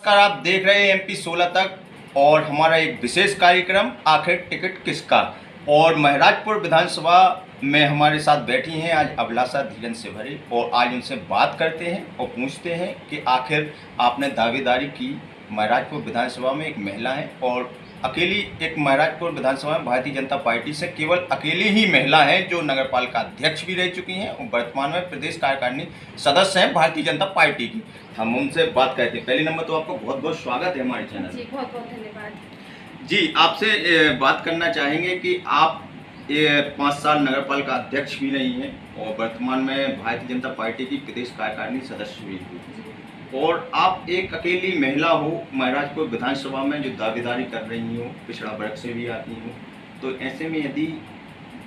नमस्कार, आप देख रहे हैं MP 16 तक और हमारा एक विशेष कार्यक्रम आखिर टिकट किसका। और महराजपुर विधानसभा में हमारे साथ बैठी हैं आज अभिलाषा धीरन से भरी और आज उनसे बात करते हैं और पूछते हैं कि आखिर आपने दावेदारी की। महराजपुर विधानसभा में एक महिला है और अकेली एक महराजपुर विधानसभा में भारतीय जनता पार्टी से केवल अकेली ही महिला हैं जो नगरपालिका अध्यक्ष भी रह चुकी हैं और वर्तमान में प्रदेश कार्यकारिणी सदस्य हैं भारतीय जनता पार्टी की। हम उनसे बात करते हैं। पहले नंबर तो आपको बहुत बहुत स्वागत है हमारे चैनल जी, बहुत बहुत धन्यवाद। जी, आपसे बात करना चाहेंगे कि आप 5 साल नगरपालिका अध्यक्ष भी रही हैं और वर्तमान में भारतीय जनता पार्टी की प्रदेश कार्यकारिणी सदस्य भी हुई और आप एक अकेली महिला हो महराजपुर विधानसभा में जो दावेदारी कर रही हो, पिछड़ा वर्ग से भी आती हो, तो ऐसे में यदि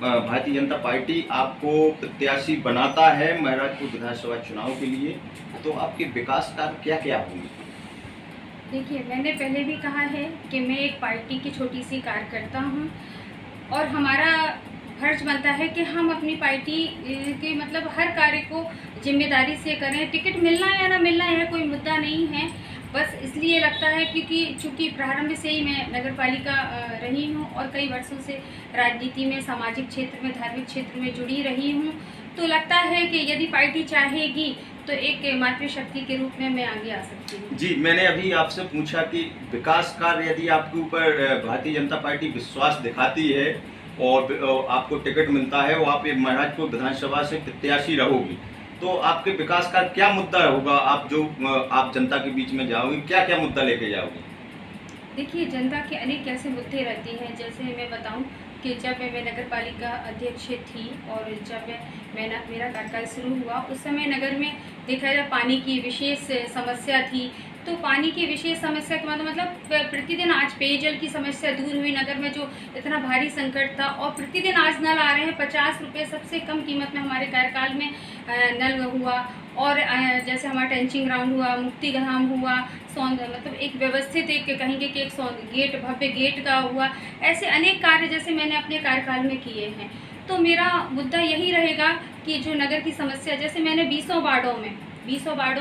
भारतीय जनता पार्टी आपको प्रत्याशी बनाता है महराजपुर विधानसभा चुनाव के लिए तो आपके विकास कार्य क्या क्या होंगे? देखिए, मैंने पहले भी कहा है कि मैं एक पार्टी की छोटी सी कार्यकर्ता हूँ और हमारा फर्ज बनता है कि हम अपनी पार्टी के मतलब हर कार्य को जिम्मेदारी से करें। टिकट मिलना या ना मिलना यह कोई मुद्दा नहीं है, बस इसलिए लगता है क्योंकि चूँकि प्रारंभ से ही मैं नगरपालिका रही हूँ और कई वर्षों से राजनीति में, सामाजिक क्षेत्र में, धार्मिक क्षेत्र में जुड़ी रही हूँ, तो लगता है कि यदि पार्टी चाहेगी तो एक मातृशक्ति के रूप में मैं आगे आ सकती हूँ। जी, मैंने अभी आपसे पूछा कि विकास कार्य यदि आपके ऊपर भारतीय जनता पार्टी विश्वास दिखाती है और आपको टिकट मिलता है और आप एक महराजपुर विधानसभा से प्रत्याशी रहोगी तो आपके विकास का क्या मुद्दा होगा? आप जनता के बीच में जाओगे, क्या क्या मुद्दा लेके जाओगे? देखिए, जनता के अनेक ऐसे मुद्दे रहते हैं। जैसे मैं बताऊं कि जब मैं नगरपालिका अध्यक्ष थी और जब मेरा कार्यकाल शुरू हुआ उस समय नगर में देखा जाए पानी की विशेष समस्या थी। तो पानी की विशेष समस्या के मतलब प्रतिदिन आज पेयजल की समस्या दूर हुई। नगर में जो इतना भारी संकट था और प्रतिदिन आज नल आ रहे हैं 50 रुपये सबसे कम कीमत में हमारे कार्यकाल में नल हुआ। और जैसे हमारा टेंचिंग ग्राउंड हुआ, मुक्तिधाम हुआ, मतलब एक व्यवस्थित एक कहेंगे कि एक गेट, भव्य गेट का हुआ। ऐसे अनेक कार्य जैसे मैंने अपने कार्यकाल में किए हैं। तो मेरा मुद्दा यही रहेगा कि जो नगर की समस्या, जैसे मैंने 20 वार्डों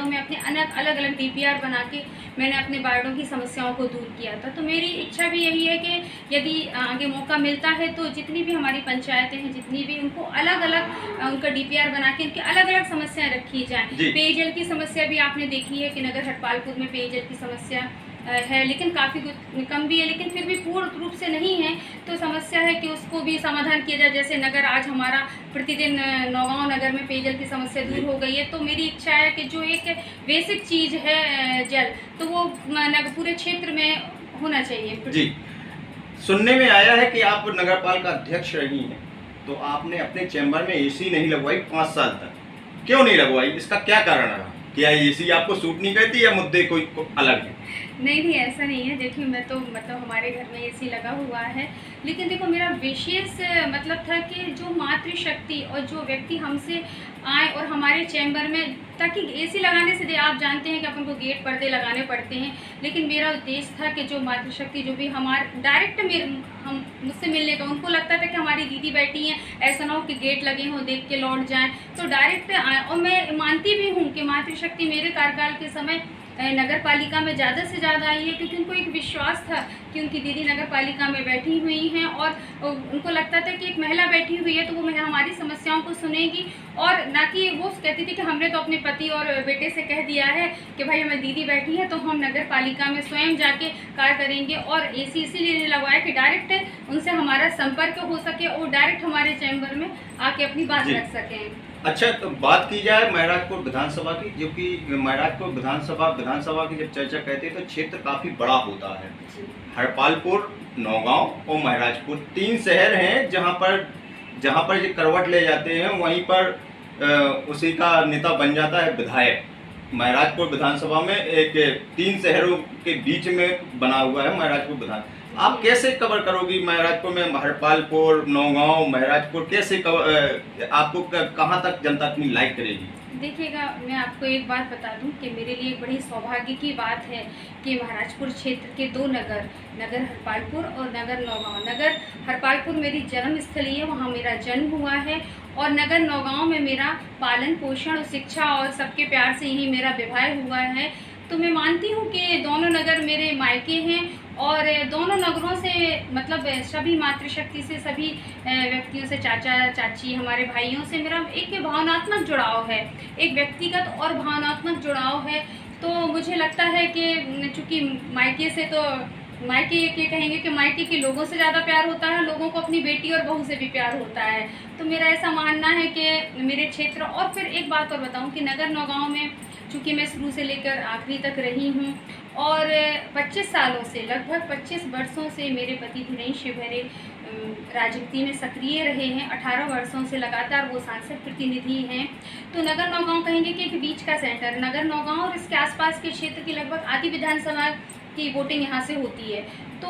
में अपने अलग अलग DPR बना के मैंने अपने वार्डों की समस्याओं को दूर किया था। तो मेरी इच्छा भी यही है कि यदि आगे मौका मिलता है तो जितनी भी हमारी पंचायतें हैं, जितनी भी, उनको अलग अलग उनका DPR बना के उनकी अलग अलग समस्याएं रखी जाएं। पेयजल की समस्या भी आपने देखी है कि नगर हरपालपुर में पेयजल की समस्या है, लेकिन काफ़ी कम भी है, लेकिन फिर भी पूर्ण रूप से नहीं है। तो समस्या है कि उसको भी समाधान किया जाए। जैसे नगर आज हमारा प्रतिदिन नौगांव नगर में पेयजल की समस्या दूर हो गई है। तो मेरी इच्छा है कि जो एक बेसिक चीज़ है जल, तो वो पूरे क्षेत्र में होना चाहिए। जी, सुनने में आया है कि आप नगरपालिका अध्यक्ष रही हैं तो आपने अपने चैम्बर में AC नहीं लगवाई 5 साल तक, क्यों नहीं लगवाई? इसका क्या कारण रहा? क्या AC आपको सूट नहीं करती या मुद्दे कोई अलग है? नहीं, ऐसा नहीं है। देखिए, मैं तो मतलब हमारे घर में AC लगा हुआ है, लेकिन देखो मेरा विशेष मतलब था कि जो मातृशक्ति और जो व्यक्ति हमसे आए और हमारे चैम्बर में, ताकि AC लगाने से आप जानते हैं कि अपन को गेट पर्दे लगाने पड़ते हैं, लेकिन मेरा उद्देश्य था कि जो मातृशक्ति जो भी हमारे डायरेक्ट हम मुझसे मिलने का, उनको लगता था कि हमारी दीदी बैठी हैं, ऐसा ना हो कि गेट लगे हों देख के लौट जाएं, तो डायरेक्ट आए। और मैं मानती भी हूँ कि मातृशक्ति मेरे कार्यकाल के समय नगर पालिका में ज़्यादा से ज़्यादा आई है, क्योंकि उनको एक विश्वास था कि उनकी दीदी नगर पालिका में बैठी हुई हैं और उनको लगता था कि एक महिला बैठी हुई है तो वो हमारी समस्याओं को सुनेगी, और ना कि वो कहती थी कि हमने तो अपने पति और बेटे से कह दिया है कि भाई हमें दीदी बैठी है तो हम नगर पालिका में स्वयं जाके कार्य करेंगे। और AC इसीलिए लगवाया कि डायरेक्ट उनसे हमारा संपर्क हो सके और डायरेक्ट हमारे चैम्बर में आके अपनी बात रख सकें। अच्छा, तो बात की जाए महराजपुर विधानसभा की, जो कि महराजपुर विधानसभा की जब चर्चा करते हैं तो क्षेत्र काफ़ी बड़ा होता है। हरपालपुर, नौगांव और महराजपुर 3 शहर हैं जहां पर ये करवट ले जाते हैं, वहीं पर उसी का नेता बन जाता है विधायक। महराजपुर विधानसभा में एक 3 शहरों के बीच में बना हुआ है महराजपुर विधान। आप कैसे कवर करोगी महराजपुर में? हरपालपुर, नौगांव, महराजपुर कैसे आपको कहाँ तक जनता अपनी लाइक करेगी? देखिएगा, मैं आपको एक बात बता दूं कि मेरे लिए बड़ी सौभाग्य की बात है कि महराजपुर क्षेत्र के 2 नगर हरपालपुर और नगर नौगांव। नगर हरपालपुर मेरी जन्म स्थली है, वहाँ मेरा जन्म हुआ है, और नगर नौगांव में मेरा पालन पोषण, शिक्षा और सबके प्यार से यही मेरा विवाह हुआ है। तो मैं मानती हूँ कि दोनों मेरे मायके हैं और दोनों नगरों से मतलब सभी मातृशक्ति से, सभी व्यक्तियों से, चाचा चाची, हमारे भाइयों से मेरा एक भावनात्मक जुड़ाव है, एक व्यक्तिगत और भावनात्मक जुड़ाव है। तो मुझे लगता है कि चूँकि मायके से तो मायके ये कहेंगे कि मायके के लोगों से ज़्यादा प्यार होता है, लोगों को अपनी बेटी और बहू से भी प्यार होता है। तो मेरा ऐसा मानना है कि मेरे क्षेत्र, और फिर एक बात और बताऊं कि नगर नौगांव में चूँकि मैं शुरू से लेकर आखिरी तक रही हूं और 25 सालों से, लगभग 25 वर्षों से मेरे पति धीरेन्द्र शिवहरे राजनीति में सक्रिय रहे हैं। 18 वर्षों से लगातार वो सांसद प्रतिनिधि हैं। तो नगर नौगांव कहेंगे कि एक बीच का सेंटर, नगर नौगांव और इसके आसपास के क्षेत्र की लगभग आधी विधानसभा की वोटिंग यहाँ से होती है। तो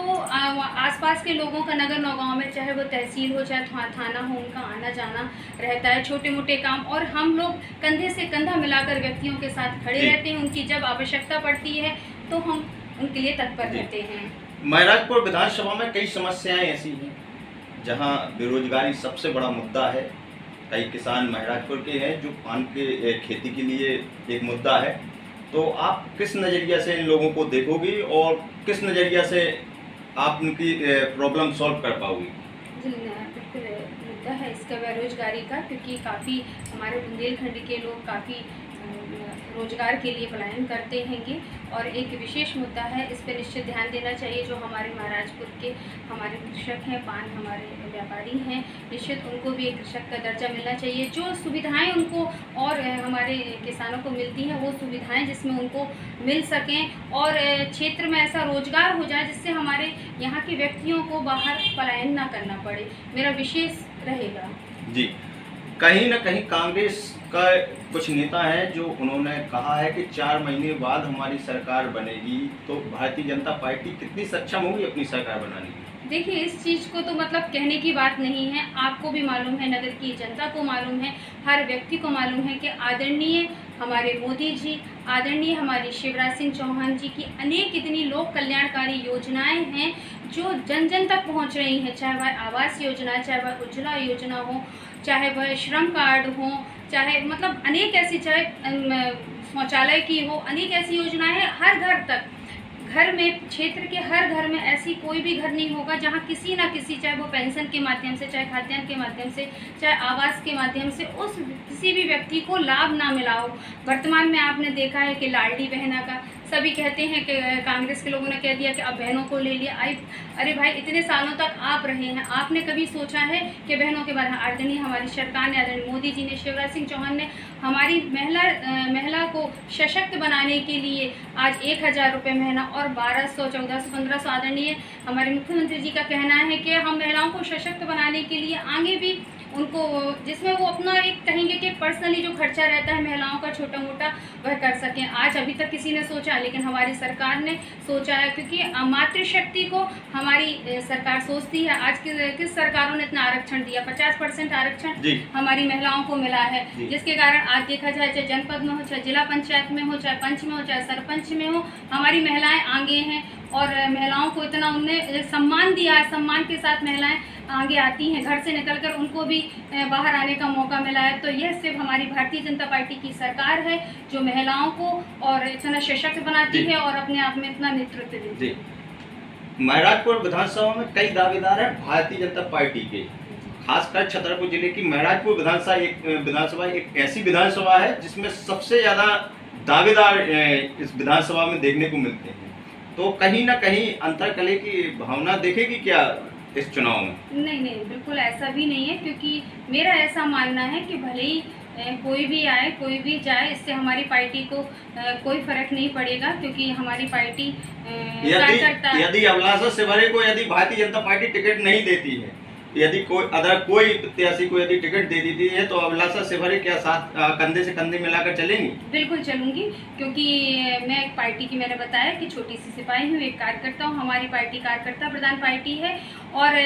आसपास के लोगों का नगर नौगांव में, चाहे वो तहसील हो चाहे थाना हो, उनका आना जाना रहता है, छोटे मोटे काम, और हम लोग कंधे से कंधा मिलाकर व्यक्तियों के साथ खड़े रहते हैं। उनकी जब आवश्यकता पड़ती है तो हम उनके लिए तत्पर रहते हैं। महराजपुर विधानसभा में कई समस्याएं ऐसी हैं जहां बेरोजगारी सबसे बड़ा मुद्दा है। कई किसान महराजपुर के हैं जो पान के खेती के लिए एक मुद्दा है। तो आप किस नज़रिया से इन लोगों को देखोगी और किस नज़रिया से आप उनकी प्रॉब्लम सॉल्व कर पाओगी? जी बिल्कुल मुद्दा है इसका बेरोजगारी का, क्योंकि काफ़ी हमारे बुंदेलखंड के लोग काफ़ी रोजगार के लिए पलायन करते हैंगे और एक विशेष मुद्दा है, इस पर निश्चित ध्यान देना चाहिए। जो हमारे महराजपुर के हमारे कृषक हैं, पान हमारे व्यापारी हैं, निश्चित उनको भी एक कृषक का दर्जा मिलना चाहिए। जो सुविधाएं उनको और हमारे किसानों को मिलती हैं वो सुविधाएं जिसमें उनको मिल सकें और क्षेत्र में ऐसा रोजगार हो जाए जिससे हमारे यहाँ के व्यक्तियों को बाहर पलायन ना करना पड़े, मेरा विशेष रहेगा। जी, कहीं ना कहीं कांग्रेस का कुछ नेता है जो उन्होंने कहा है कि 4 महीने बाद हमारी सरकार बनेगी, तो भारतीय जनता पार्टी कितनी सक्षम होगी अपनी सरकार बनाने की? देखिए, इस चीज़ को तो मतलब कहने की बात नहीं है, आपको भी मालूम है, नगर की जनता को मालूम है, हर व्यक्ति को मालूम है कि आदरणीय हमारे मोदी जी, आदरणीय हमारी शिवराज सिंह चौहान जी की अनेक इतनी लोक कल्याणकारी योजनाएं हैं जो जन जन तक पहुंच रही हैं। चाहे वह आवास योजना, चाहे वह उज्ज्वला योजना हो, चाहे वह श्रम कार्ड हो, चाहे मतलब अनेक ऐसी, चाहे शौचालय की हो, अनेक ऐसी योजनाएं हैं। हर घर तक, घर में, क्षेत्र के हर घर में ऐसी कोई भी घर नहीं होगा जहां किसी ना किसी, चाहे वो पेंशन के माध्यम से, चाहे खाद्यान्न के माध्यम से, चाहे आवास के माध्यम से, उस किसी भी व्यक्ति को लाभ ना मिला हो। वर्तमान में आपने देखा है कि लाडली बहना का सभी कहते हैं कि कांग्रेस के लोगों ने कह दिया कि अब बहनों को ले लिया। अरे भाई, इतने सालों तक आप रहे हैं, आपने कभी सोचा है कि बहनों के बारे में? आदरणीय हमारी सरकार ने, आदरणीय मोदी जी ने, शिवराज सिंह चौहान ने हमारी महिला को सशक्त बनाने के लिए आज 1000 रुपये महीना और 1200, 1400, 1500, आदरणीय हमारे मुख्यमंत्री जी का कहना है कि हम महिलाओं को सशक्त बनाने के लिए आगे भी उनको, जिसमें वो अपना एक कहेंगे कि पर्सनली जो खर्चा रहता है महिलाओं का छोटा मोटा, वह कर सकें। आज अभी तक किसी ने सोचा, लेकिन हमारी सरकार ने सोचा है, क्योंकि मातृशक्ति को हमारी सरकार सोचती है। आज किस सरकारों ने इतना आरक्षण दिया? 50% आरक्षण हमारी महिलाओं को मिला है, जिसके कारण आज देखा जाए, चाहे जनपद में हो, चाहे जिला पंचायत में हो, चाहे पंच में हो, चाहे सरपंच में हो, हमारी महिलाएं आगे हैं और महिलाओं को इतना उनने सम्मान दिया है। सम्मान के साथ महिलाएं आगे आती हैं, घर से निकलकर उनको भी बाहर आने का मौका मिला है। तो यह सिर्फ हमारी भारतीय जनता पार्टी की सरकार है जो महिलाओं को और इतना सशक्त बनाती है और अपने आप में इतना नेतृत्व देती है। महराजपुर विधानसभा में कई दावेदार हैं भारतीय जनता पार्टी के, खासकर छतरपुर जिले की महराजपुर विधानसभा एक ऐसी विधानसभा है जिसमें सबसे ज़्यादा दावेदार इस विधानसभा में देखने को मिलते हैं। तो कहीं ना कहीं अंतरकलह की भावना देखेगी क्या इस चुनाव में? नहीं, बिल्कुल ऐसा भी नहीं है, क्योंकि मेरा ऐसा मानना है कि भले ही कोई भी आए, कोई भी जाए, इससे हमारी पार्टी को कोई फर्क नहीं पड़ेगा, क्योंकि हमारी पार्टी यदि अभिलाषा शिवहरे को यदि भारतीय जनता पार्टी टिकट नहीं देती है, यदि कोई प्रत्याशी को यदि टिकट दे देती है, तो अभिलाषा शिवहरे क्या साथ कंधे से कंधे मिलाकर चलेंगी? बिल्कुल चलूंगी, क्योंकि मैं एक पार्टी की, मैंने बताया कि छोटी सी सिपाही हूँ, एक कार्यकर्ता हूँ। हमारी पार्टी कार्यकर्ता प्रधान पार्टी है और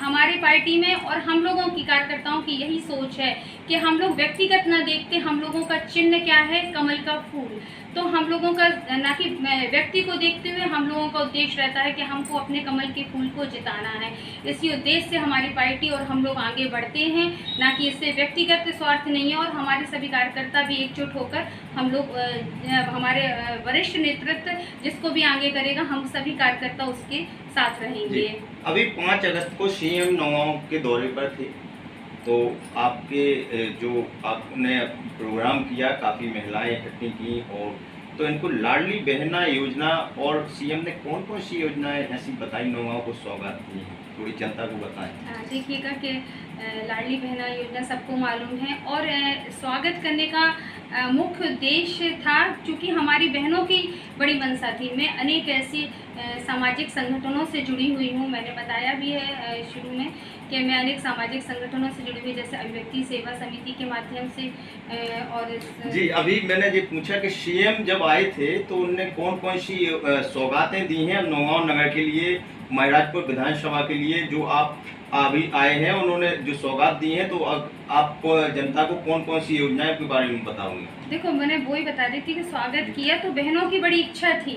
हमारी पार्टी में और हम लोगों की कार्यकर्ताओं की यही सोच है कि हम लोग व्यक्तिगत न देखते, हम लोगों का चिन्ह क्या है? कमल का फूल। तो हम लोगों का ना कि व्यक्ति को देखते हुए हम लोगों का उद्देश्य रहता है कि हमको अपने कमल के फूल को जिताना है। इसी उद्देश्य से हमारी पार्टी और हम लोग आगे बढ़ते हैं, ना कि इससे व्यक्तिगत स्वार्थ नहीं है। और हमारे सभी कार्यकर्ता भी एकजुट होकर हम लोग हमारे वरिष्ठ नेतृत्व जिसको भी आगे करेगा, हम सभी कार्यकर्ता उसके साथ रहेंगे। अभी 5 अगस्त को सीएम नौगांव के दौरे पर थे, तो आपके जो आपने प्रोग्राम किया, काफ़ी महिलाएं इकट्ठी की, और तो इनको लाडली बहना योजना और सीएम ने कौन कौन सी योजनाएं ऐसी बताई नौगांव को सौगात की, थोड़ी जनता को बताएं। देखिएगा कि लाडली बहना योजना सबको मालूम है, और स्वागत करने का मुख्य उद्देश्य था, क्योंकि हमारी बहनों की बड़ी मंशा थी। मैं अनेक ऐसी सामाजिक संगठनों से जुड़ी हुई हूँ। मैंने बताया भी है शुरू में कि मैं अनेक सामाजिक संगठनों से जुड़ी हुई, जैसे अभिव्यक्ति सेवा समिति के माध्यम से। और जी, अभी मैंने ये पूछा कि सीएम जब आए थे तो उनने कौन कौन सी सौगातें दी हैं नौगांव नगर के लिए, महराजपुर विधानसभा के लिए, जो आप अभी आए हैं उन्होंने जो सौगात दी हैं, तो आप जनता को कौन कौन सी योजनाएं के बारे में बताऊंगी। देखो, मैंने वो ही बता दी थी कि स्वागत किया तो बहनों की बड़ी इच्छा थी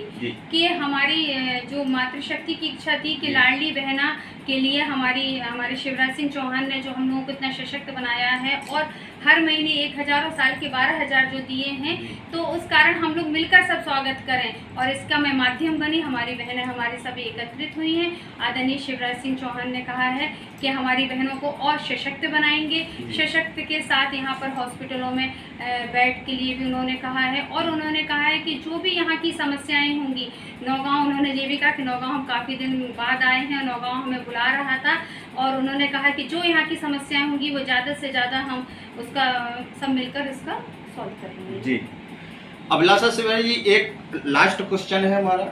कि हमारी जो मातृशक्ति की इच्छा थी कि लाडली बहना के लिए हमारे शिवराज सिंह चौहान ने जो हम लोगों को इतना सशक्त बनाया है, और हर महीने 1000 और साल के 12,000 जो दिए हैं, तो उस कारण हम लोग मिलकर सब स्वागत करें। और इसका मैं माध्यम बनी, हमारी बहनें हमारे सभी एकत्रित हुई हैं। आदरणीय शिवराज सिंह चौहान ने कहा है कि हमारी बहनों को और सशक्त बनाएंगे। सशक्त के साथ यहाँ पर हॉस्पिटलों में बेड के लिए भी उन्होंने कहा है, और उन्होंने कहा है कि जो भी यहाँ की समस्याएं होंगी, नौगांव, उन्होंने ये भी कहा कि नौगांव हम काफ़ी दिन बाद आए हैं, नौगांव हमें बुला रहा था, और उन्होंने कहा कि जो यहाँ की समस्याएं होंगी वो ज़्यादा से ज़्यादा हम उसका सब मिलकर इसका सॉल्व करेंगे। जी, अभिलाषा सिवारी जी, एक लास्ट क्वेश्चन है हमारा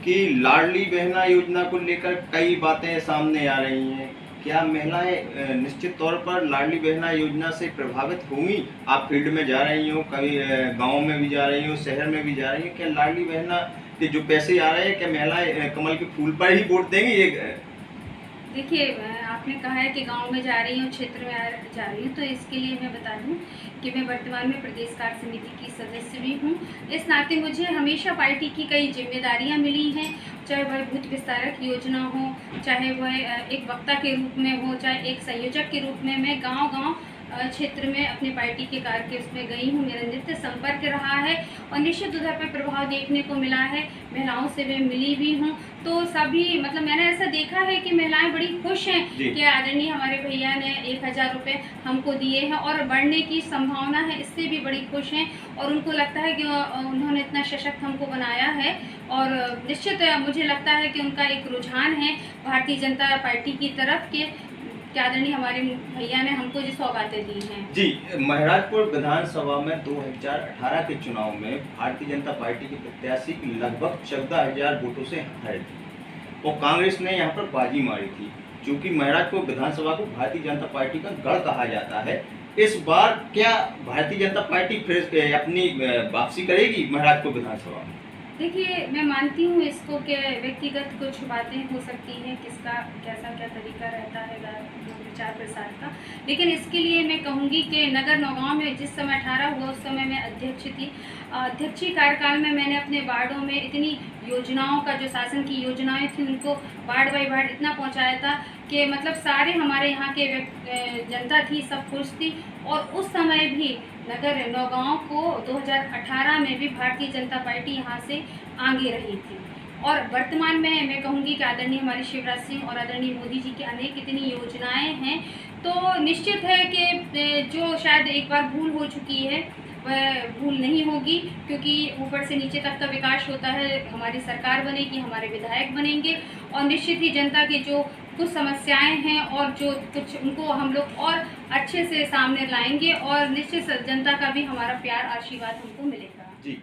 कि लाडली बहना योजना को लेकर कई बातें सामने आ रही हैं। क्या महिलाएं निश्चित तौर पर लाडली बहना योजना से प्रभावित होंगी? आप फील्ड में जा रही हो, कभी गांव में भी जा रही हो, शहर में भी जा रही हो, क्या लाडली बहना के जो पैसे आ रहे हैं, क्या महिलाएं कमल के फूल पर ही वोट देंगी? ये देखिए, आपने कहा है कि गांव में जा रही हूँ, क्षेत्र में जा रही हूँ, तो इसके लिए मैं बता दूं कि मैं वर्तमान में प्रदेश कार्य समिति की सदस्य भी हूँ। इस नाते मुझे हमेशा पार्टी की कई जिम्मेदारियां मिली हैं, चाहे वह बूथ विस्तारक योजना हो, चाहे वह एक वक्ता के रूप में हो, चाहे एक संयोजक के रूप में। मैं गाँव क्षेत्र में अपनी पार्टी के कार्य के उसमें गई हूँ, मेरा नित्य संपर्क रहा है, और निश्चित उधर पर प्रभाव देखने को मिला है। महिलाओं से मैं मिली भी हूँ, तो सभी मतलब मैंने ऐसा देखा है कि महिलाएं बड़ी खुश हैं कि आदरणीय हमारे भैया ने 1000 रुपये हमको दिए हैं, और बढ़ने की संभावना है, इससे भी बड़ी खुश हैं। और उनको लगता है कि उन्होंने इतना सशक्त हमको बनाया है, और निश्चित मुझे लगता है कि उनका एक रुझान है भारतीय जनता पार्टी की तरफ के आदरणीय हमारे भैया ने हमको जो सौगातें दी हैं। जी, महराजपुर विधानसभा में 2018 के चुनाव में भारतीय जनता पार्टी के प्रत्याशी लगभग 14,000 वोटों से हारे थे, और कांग्रेस ने यहाँ पर बाजी मारी थी। क्योंकि महराजपुर विधानसभा को भारतीय जनता पार्टी का गढ़ कहा जाता है, इस बार क्या भारतीय जनता पार्टी फिर अपनी वापसी करेगी महराजपुर विधानसभा में? देखिए, मैं मानती हूँ इसको कि व्यक्तिगत कुछ बातें हो सकती हैं, किसका कैसा क्या तरीका रहता है विचार प्रसार का, लेकिन इसके लिए मैं कहूँगी कि नगर नौगांव में जिस समय 18 हुआ उस समय मैं अध्यक्ष थी। अध्यक्षीय कार्यकाल में मैंने अपने वार्डों में इतनी योजनाओं का, जो शासन की योजनाएं थी, उनको वार्ड बाई वार्ड इतना पहुँचाया था कि मतलब सारे हमारे यहाँ के जनता थी, सब खुश थी। और उस समय भी नगर नौगांव को 2018 में भी भारतीय जनता पार्टी यहाँ से आगे रही थी। और वर्तमान में मैं कहूँगी कि आदरणीय हमारे शिवराज सिंह और आदरणीय मोदी जी की अनेक इतनी योजनाएं हैं, तो निश्चित है कि जो शायद एक बार भूल हो चुकी है वह भूल नहीं होगी, क्योंकि ऊपर से नीचे तक का विकास होता है। हमारी सरकार बनेगी, हमारे विधायक बनेंगे, और निश्चित ही जनता की जो कुछ समस्याएं हैं और जो कुछ उनको हम लोग और अच्छे से सामने लाएंगे, और निश्चित जनता का भी हमारा प्यार आशीर्वाद हमको मिलेगा। जी।